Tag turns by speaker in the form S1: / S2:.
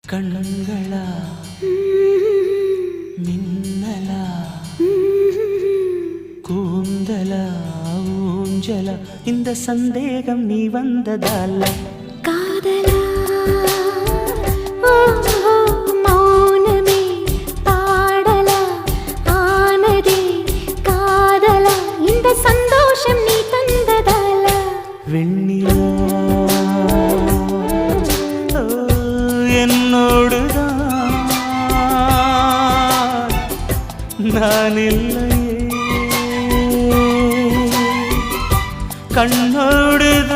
S1: கண்களா மின்னலா கூந்தலா ஊஞ்சலா இந்த சந்தேகம் நீ வந்ததால
S2: காதலா மௌனமே பாடலா ஆனதே காதலா இந்த சந்தோஷம் நீ தந்ததால
S1: வெண்ணிலா என்னோடுதான் நான் இல்லையே கண்ணோடுதான்